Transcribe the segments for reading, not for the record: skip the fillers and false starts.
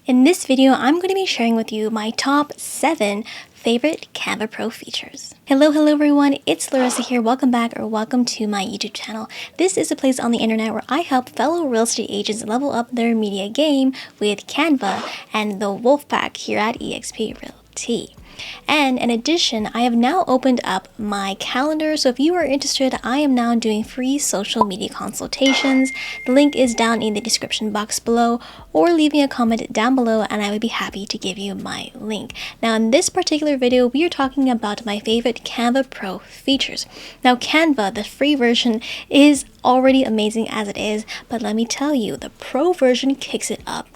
In this video, I'm going to be sharing with you my top 7 favorite Canva Pro features. Hello everyone, it's Laressa here. Welcome back or welcome to my YouTube channel. This is a place on the internet where I help fellow real estate agents level up their media game with Canva and the wolf pack here at eXp Realty. And in addition, I have now opened up my calendar, so if you are interested, I am now doing free social media consultations. The link is down in the description box below, or leave me a comment down below and I would be happy to give you my link. Now in this particular video, we are talking about my favorite Canva Pro features. Now Canva, the free version, is already amazing as it is, but let me tell you, the Pro version kicks it up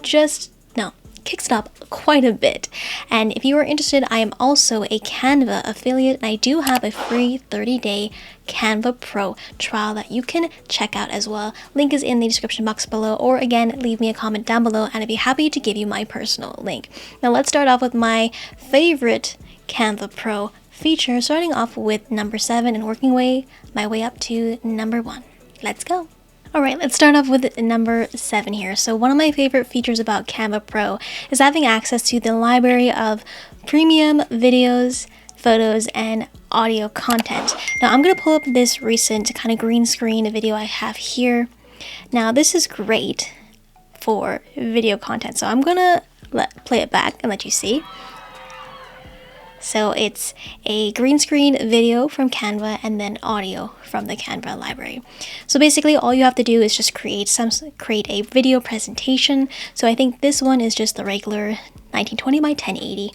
quite a bit. And if you are interested, I am also a Canva affiliate and I do have a free 30-day Canva Pro trial that you can check out as well. Link is in the description box below, or again, leave me a comment down below and I'd be happy to give you my personal link. Now let's start off with my favorite Canva Pro feature, starting off with number 7 and working my way up to number 1. Let's go. Alright, let's start off with number 7 here. So one of my favorite features about Canva Pro is having access to the library of premium videos, photos, and audio content. Now I'm going to pull up this recent kind of green screen video I have here. Now this is great for video content, so I'm going to play it back and let you see. So it's a green screen video from Canva and then audio from the Canva library. So basically all you have to do is just create a video presentation. So I think this one is just the regular 1920 by 1080.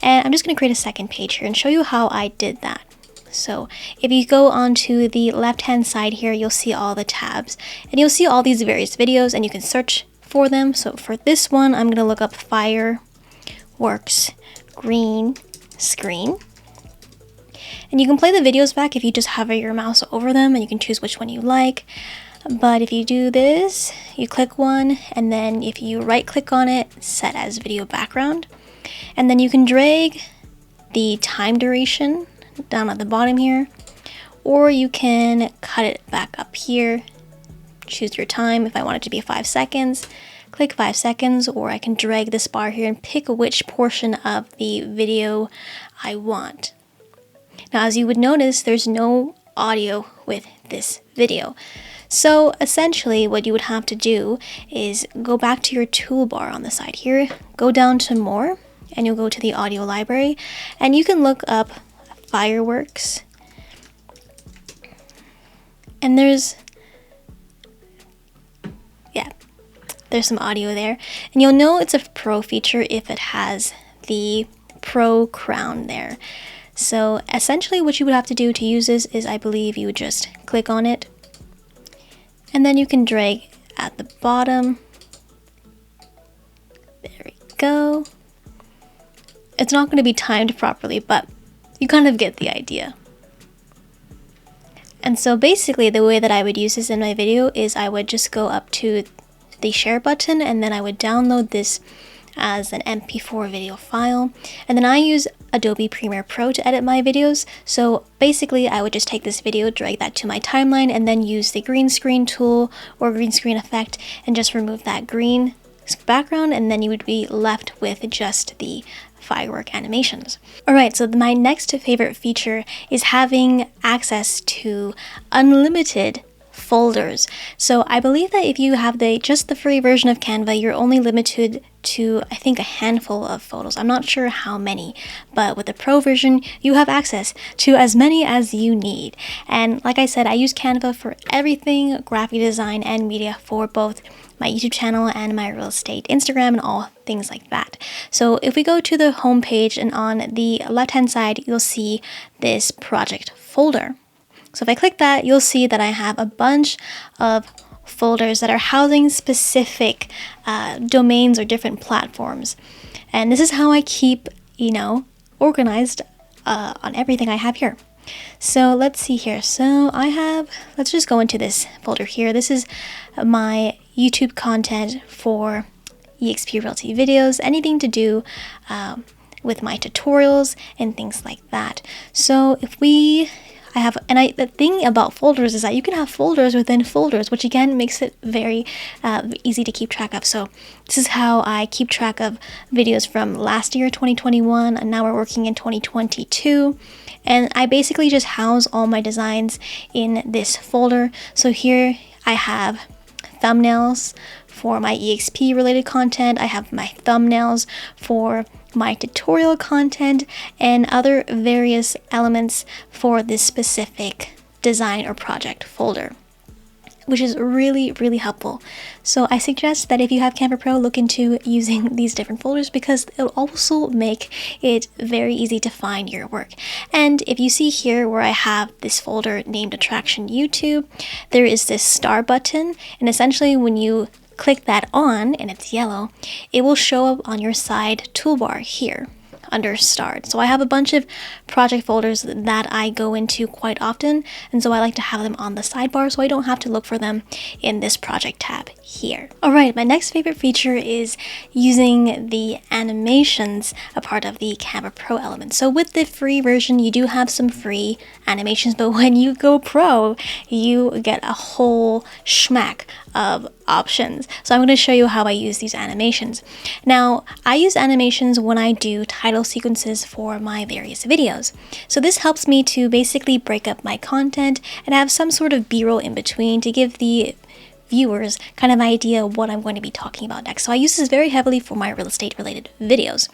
And I'm just going to create a second page here and show you how I did that. So if you go onto the left hand side here, you'll see all the tabs and you'll see all these various videos and you can search for them. So for this one, I'm going to look up fireworks green screen, and you can play the videos back if you just hover your mouse over them and you can choose which one you like. But if you do this, you click one and then if you right click on it, set as video background, and then you can drag the time duration down at the bottom here, or you can cut it back up here, choose your time. If I want it to be 5 seconds, click 5 seconds, or I can drag this bar here and pick which portion of the video I want. Now, as you would notice, there's no audio with this video. So essentially what you would have to do is go back to your toolbar on the side here, go down to more, and you'll go to the audio library, and you can look up fireworks. And there's some audio there, and you'll know it's a pro feature if it has the pro crown there. So essentially what you would have to do to use this is, I believe you would just click on it and then you can drag at the bottom. There we go. It's not going to be timed properly, but you kind of get the idea. And so basically the way that I would use this in my video is I would just go up to the share button and then I would download this as an MP4 video file, and then I use Adobe Premiere Pro to edit my videos. So basically I would just take this video, drag that to my timeline, and then use the green screen tool or green screen effect and just remove that green background, and then you would be left with just the firework animations. Alright, so my next favorite feature is having access to unlimited folders. So I believe that if you have just the free version of Canva, you're only limited to, I think, a handful of photos. I'm not sure how many, but with the pro version, you have access to as many as you need. And like I said, I use Canva for everything graphic design and media for both my YouTube channel and my real estate Instagram and all things like that. So if we go to the home page, and on the left hand side, you'll see this project folder. So if I click that, you'll see that I have a bunch of folders that are housing specific domains or different platforms. And this is how I keep, organized on everything I have here. So let's see here. So let's just go into this folder here. This is my YouTube content for eXp Realty videos, anything to do with my tutorials and things like that. So the thing about folders is that you can have folders within folders, which again makes it very easy to keep track of. So this is how I keep track of videos from last year, 2021, and now we're working in 2022. And I basically just house all my designs in this folder. So here I have thumbnails for my EXP related content. I have my thumbnails for my tutorial content and other various elements for this specific design or project folder, which is really, really helpful. So I suggest that if you have Canva Pro, look into using these different folders because it'll also make it very easy to find your work. And if you see here where I have this folder named Attraction YouTube, there is this star button, and essentially when you click that on and it's yellow, it will show up on your side toolbar here under starred. So I have a bunch of project folders that I go into quite often, and so I like to have them on the sidebar so I don't have to look for them in this project tab here. Alright, my next favorite feature is using the animations, a part of the Canva Pro element. So with the free version, you do have some free animations, but when you go pro, you get a whole schmack of options. So I'm going to show you how I use these animations. Now, I use animations when I do title sequences for my various videos. So this helps me to basically break up my content and have some sort of B-roll in between to give the viewers kind of idea of what I'm going to be talking about next. So I use this very heavily for my real estate related videos.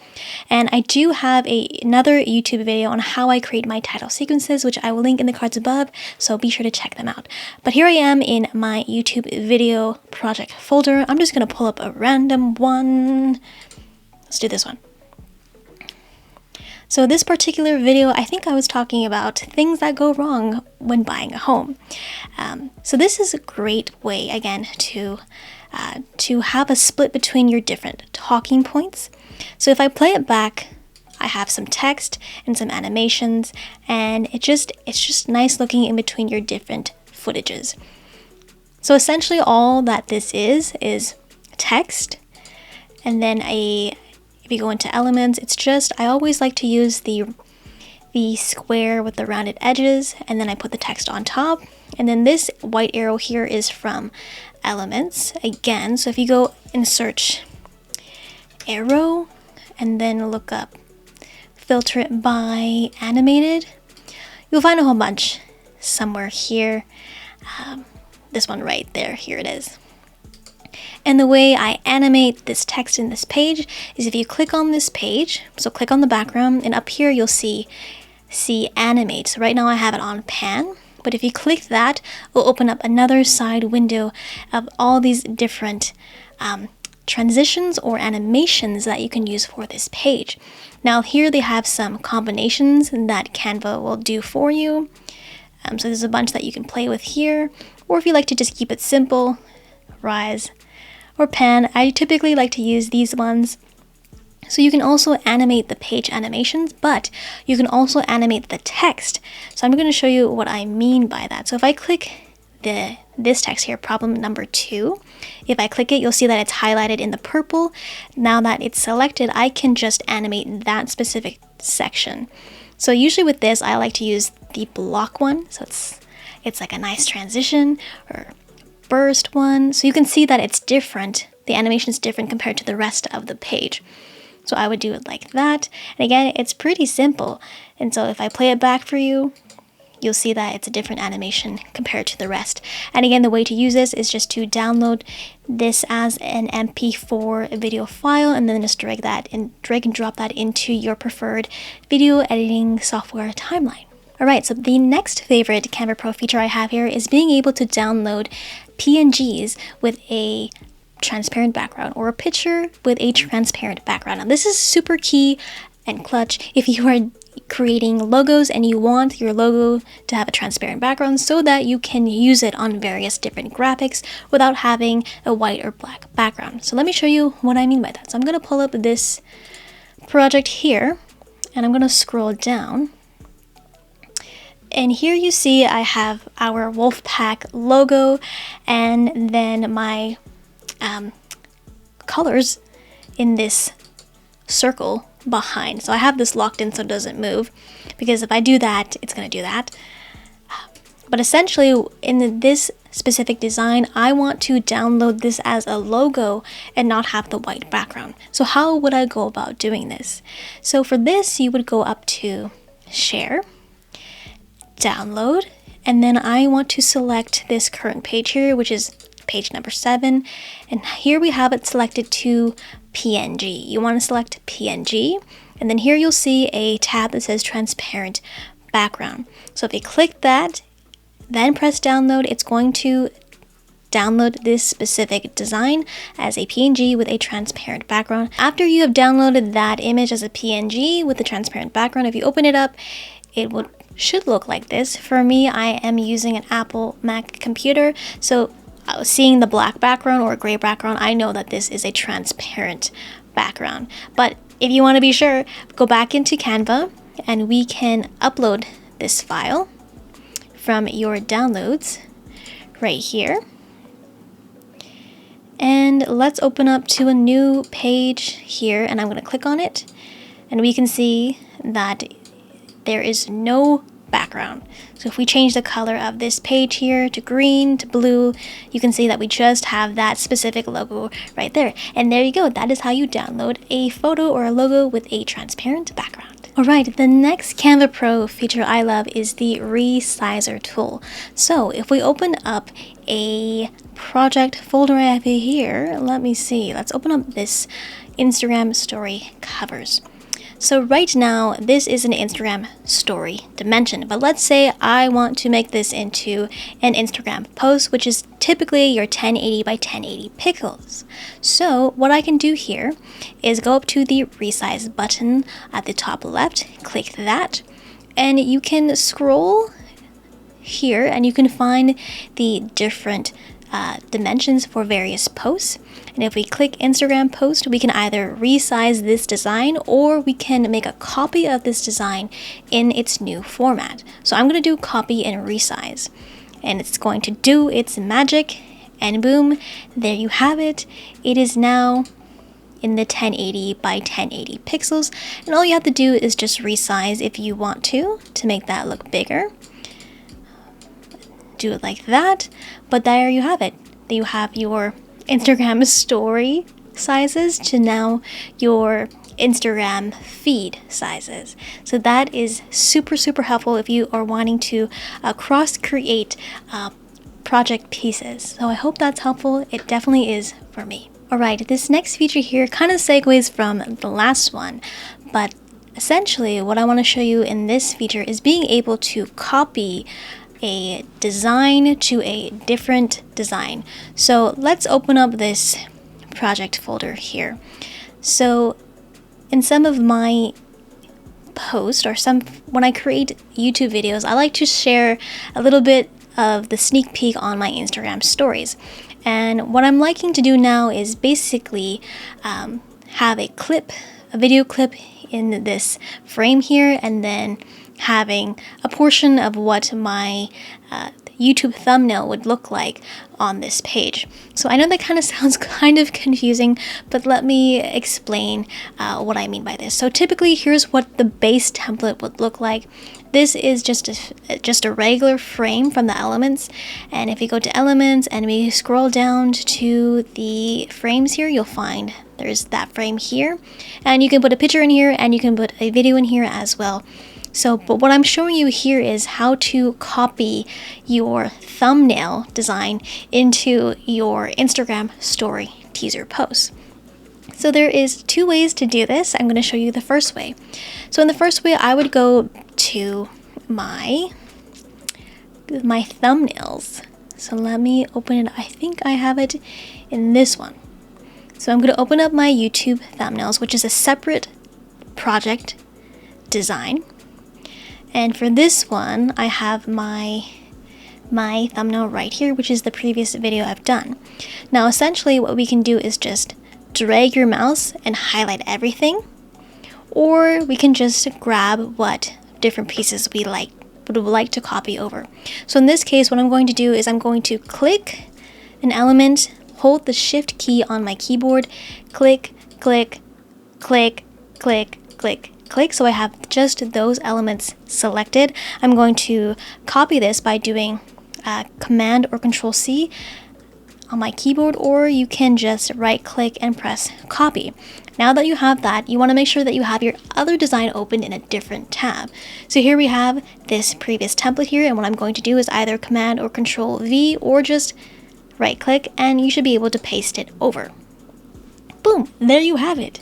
And I do have another YouTube video on how I create my title sequences, which I will link in the cards above, so be sure to check them out. But here I am in my YouTube video project folder. I'm just going to pull up a random one. Let's do this one. So this particular video, I think I was talking about things that go wrong when buying a home. So this is a great way, again, to have a split between your different talking points. So if I play it back, I have some text and some animations, and it's just nice looking in between your different footages. So essentially all that this is text, and then if you go into elements, it's just, I always like to use the square with the rounded edges, and then I put the text on top. And then this white arrow here is from elements again. So if you go and search arrow and then look up filter it by animated, you'll find a whole bunch somewhere here. This one right there, here it is. And the way I animate this text in this page is if you click on this page, so click on the background, and up here you'll see animate. So right now I have it on pan, but if you click that, it'll open up another side window of all these different transitions or animations that you can use for this page. Now here they have some combinations that Canva will do for you. So there's a bunch that you can play with here, or if you like to just keep it simple, rise or pan, I typically like to use these ones. So you can also animate the page animations, but you can also animate the text. So I'm going to show you what I mean by that. So if I click this text here, problem number 2, if I click it, you'll see that it's highlighted in the purple. Now that it's selected, I can just animate that specific section. So usually with this, I like to use the block one. So it's like a nice transition or burst one. So you can see that it's different. The animation is different compared to the rest of the page. So I would do it like that. And again, it's pretty simple. And so if I play it back for you, you'll see that it's a different animation compared to the rest. And again, the way to use this is just to download this as an MP4 video file and then just drag and drop that into your preferred video editing software timeline. Alright, so the next favorite Canva Pro feature I have here is being able to download PNGs with a transparent background, or a picture with a transparent background. Now this is super key and clutch if you are creating logos and you want your logo to have a transparent background so that you can use it on various different graphics without having a white or black background. So let me show you what I mean by that. So I'm going to pull up this project here and I'm going to scroll down. And here you see I have our Wolfpack logo and then my colors in this circle behind. So I have this locked in so it doesn't move, because if I do that, it's going to do that. But essentially, in this specific design, I want to download this as a logo and not have the white background. So how would I go about doing this? So for this, you would go up to Share, Download, and then I want to select this current page here, which is page number 7. And here we have it selected to PNG. You want to select PNG, and then here you'll see a tab that says Transparent Background. So if you click that, then press download, it's going to download this specific design as a PNG with a transparent background. After you have downloaded that image as a PNG with the transparent background, if you open it up, it should look like this. For me, I am using an Apple Mac computer, so seeing the black background or gray background, I know that this is a transparent background. But if you want to be sure, go back into Canva and we can upload this file from your downloads right here. And let's open up to a new page here, and I'm going to click on it, and we can see that there is no background. So if we change the color of this page here to green to blue, you can see that we just have that specific logo right there. And there you go. That is how you download a photo or a logo with a transparent background. Alright, the next Canva Pro feature I love is the resizer tool. So if we open up a project folder I have here, let me see, let's open up this Instagram story covers. So right now, this is an Instagram story dimension, but let's say I want to make this into an Instagram post, which is typically your 1080 by 1080 pixels. So what I can do here is go up to the resize button at the top left, click that, and you can scroll here and you can find the different dimensions for various posts. And if we click Instagram post, we can either resize this design or we can make a copy of this design in its new format. So I'm going to do copy and resize, and it's going to do its magic, and boom, there you have it. It is now in the 1080 by 1080 pixels, and all you have to do is just resize if you want to make that look bigger. Do it like that, but there you have it. You have your Instagram story sizes to now your Instagram feed sizes. So that is super helpful if you are wanting to cross create project pieces. So I hope that's helpful. It definitely is for me. Alright, this next feature here kind of segues from the last one, but essentially what I want to show you in this feature is being able to copy a design to a different design. So let's open up this project folder here. So in some of my posts or when I create YouTube videos, I like to share a little bit of the sneak peek on my Instagram stories. And what I'm liking to do now is basically have a video clip in this frame here, and then having a portion of what my YouTube thumbnail would look like on this page. So I know that kind of sounds kind of confusing, but let me explain what I mean by this. So typically, here's what the base template would look like. This is just a regular frame from the elements, and if you go to elements and we scroll down to the frames here, you'll find there's that frame here, and you can put a picture in here and you can put a video in here as well. So, but what I'm showing you here is how to copy your thumbnail design into your Instagram story teaser post. So there is 2 ways to do this. I'm going to show you the first way. So in the first way, I would go to my thumbnails. So let me open it. I think I have it in this one. So I'm going to open up my YouTube thumbnails, which is a separate project design. And for this one, I have my thumbnail right here, which is the previous video I've done. Now, essentially, what we can do is just drag your mouse and highlight everything, or we can just grab what different pieces we would like to copy over. So in this case, what I'm going to do is I'm going to click an element, hold the Shift key on my keyboard, click, click, click, click, click, click so I have just those elements selected. I'm going to copy this by doing Command or Control C on my keyboard, or you can just right click and press copy. Now that you have that, you want to make sure that you have your other design open in a different tab. So here we have this previous template here, and what I'm going to do is either Command or Control V or just right click, and you should be able to paste it over. Boom, there you have it.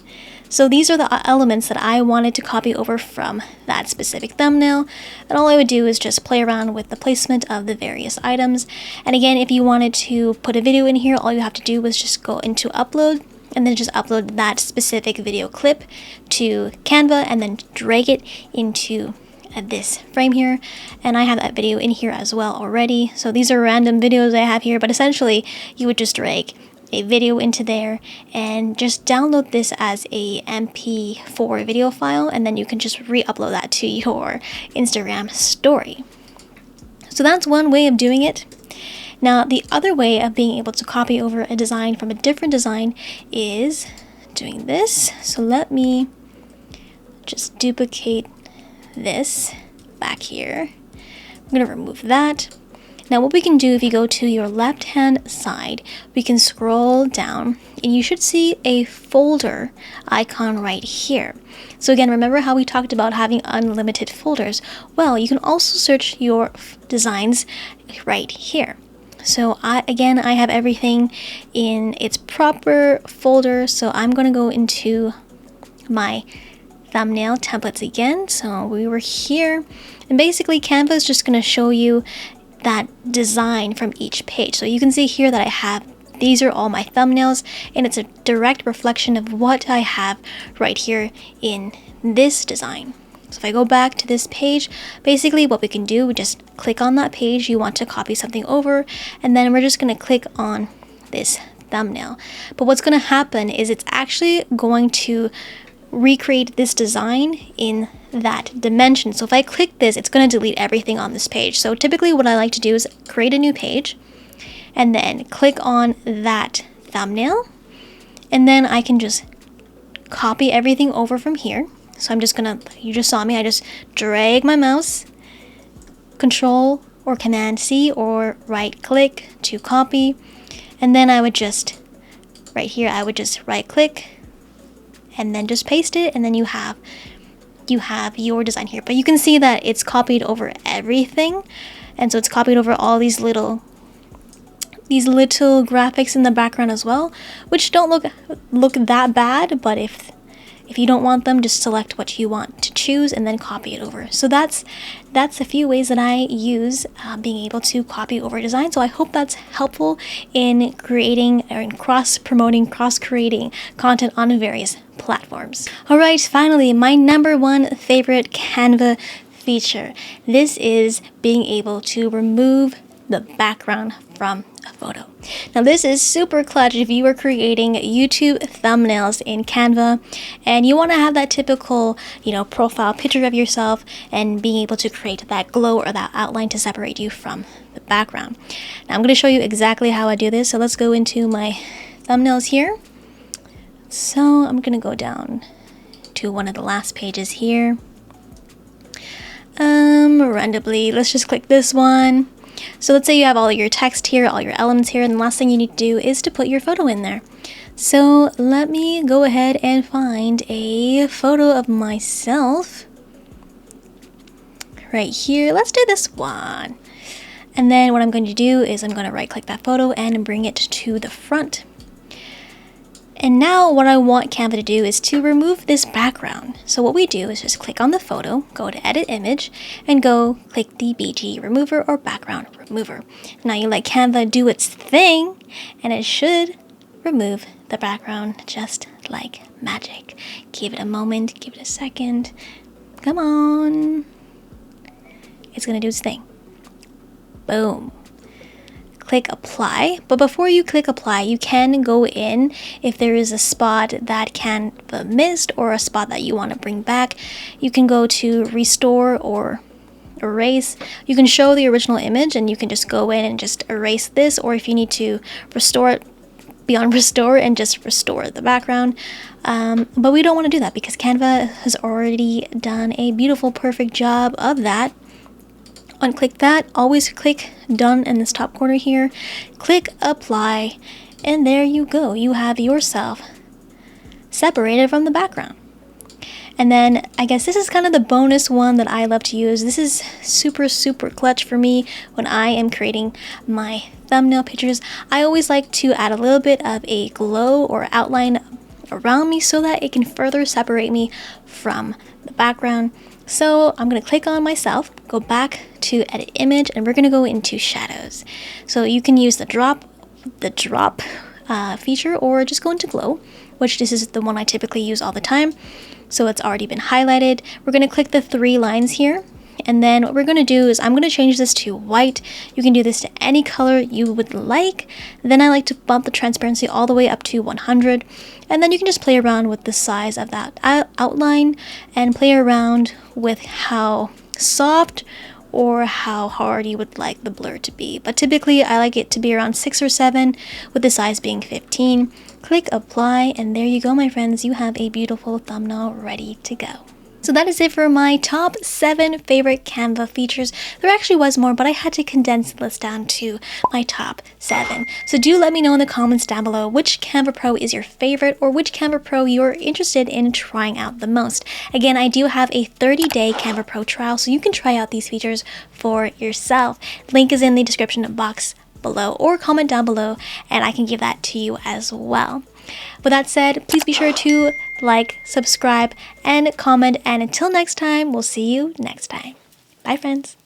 So these are the elements that I wanted to copy over from that specific thumbnail, and all I would do is just play around with the placement of the various items. And again, if you wanted to put a video in here, all you have to do was just go into upload and then just upload that specific video clip to Canva and then drag it into this frame here. And I have that video in here as well already. So these are random videos I have here, but essentially you would just drag a video into there and just download this as a MP4 video file, and then you can just re-upload that to your Instagram story. So that's one way of doing it. Now the other way of being able to copy over a design from a different design is doing this. So let me just duplicate this back here. I'm going to remove that. Now what we can do, if you go to your left hand side, we can scroll down and you should see a folder icon right here. So again, remember how we talked about having unlimited folders? Well, you can also search your designs right here. So I have everything in its proper folder. So I'm going to go into my thumbnail templates again. So we were here, and basically Canva is just going to show you that design from each page. So you can see here that I have, these are all my thumbnails, and it's a direct reflection of what I have right here in this design. So if I go back to this page, basically what we can do, we just click on that page you want to copy something over, and then we're just going to click on this thumbnail. But what's going to happen is it's actually going to recreate this design in that dimension. So if I click this, it's going to delete everything on this page. So typically what I like to do is create a new page and then click on that thumbnail, and then I can just copy everything over from here. So I'm just gonna, you just saw me, I just drag my mouse, Control or Command C or right click to copy, and then I would just, right here, I would just right click and then just paste it, and then you have your design here. But you can see that it's copied over everything, and so it's copied over all these little graphics in the background as well, which don't look that bad, but if you don't want them, just select what you want to choose and then copy it over. So that's a few ways that I use being able to copy over design. So I hope that's helpful in creating or in cross-promoting, cross-creating content on various platforms. All right, finally, my number one favorite Canva feature. This is being able to remove the background from a photo. Now this is super clutch if you are creating YouTube thumbnails in Canva and you want to have that typical, profile picture of yourself and being able to create that glow or that outline to separate you from the background. Now I'm going to show you exactly how I do this. So let's go into my thumbnails here. So I'm going to go down to one of the last pages here. Randomly, let's just click this one. So let's say you have all your text here, all your elements here, and the last thing you need to do is to put your photo in there. So let me go ahead and find a photo of myself right here. Let's do this one. And then what I'm going to do is I'm going to right click that photo and bring it to the front. And now what I want Canva to do is to remove this background. So what we do is just click on the photo, go to edit image, and go click the BG remover or background remover. Now you let Canva do its thing, and it should remove the background just like magic. Give it a moment, give it a second. Come on. It's gonna do its thing. Boom. Click apply, but before you click apply, you can go in if there is a spot that Canva missed or a spot that you want to bring back. You can go to restore or erase. You can show the original image and you can just go in and just erase this, or if you need to restore it, beyond restore and just restore the background. But we don't want to do that because Canva has already done a beautiful, perfect job of that. Unclick that, always click done in this top corner here, click apply, and there you go. You have yourself separated from the background. And then I guess this is kind of the bonus one that I love to use. This is super clutch for me when I am creating my thumbnail pictures. I always like to add a little bit of a glow or outline around me so that it can further separate me from the background. So I'm going to click on myself, go back to edit image, and we're going to go into shadows. So you can use the drop feature, or just go into glow, which this is the one I typically use all the time. So it's already been highlighted. We're going to click the 3 lines here. And then what we're going to do is I'm going to change this to white. You can do this to any color you would like. Then I like to bump the transparency all the way up to 100. And then you can just play around with the size of that outline and play around with how soft or how hard you would like the blur to be. But typically I like it to be around 6 or 7 with the size being 15. Click apply, and there you go, my friends. You have a beautiful thumbnail ready to go. So that is it for my top 7 favorite Canva features. There actually was more, but I had to condense the list down to my top 7. So do let me know in the comments down below which Canva Pro is your favorite, or which Canva Pro you're interested in trying out the most. Again, I do have a 30-day Canva Pro trial, so you can try out these features for yourself. Link is in the description box below, or comment down below, and I can give that to you as well. With that said, please be sure to like, subscribe, and comment, and until next time, we'll see you next time. Bye, friends.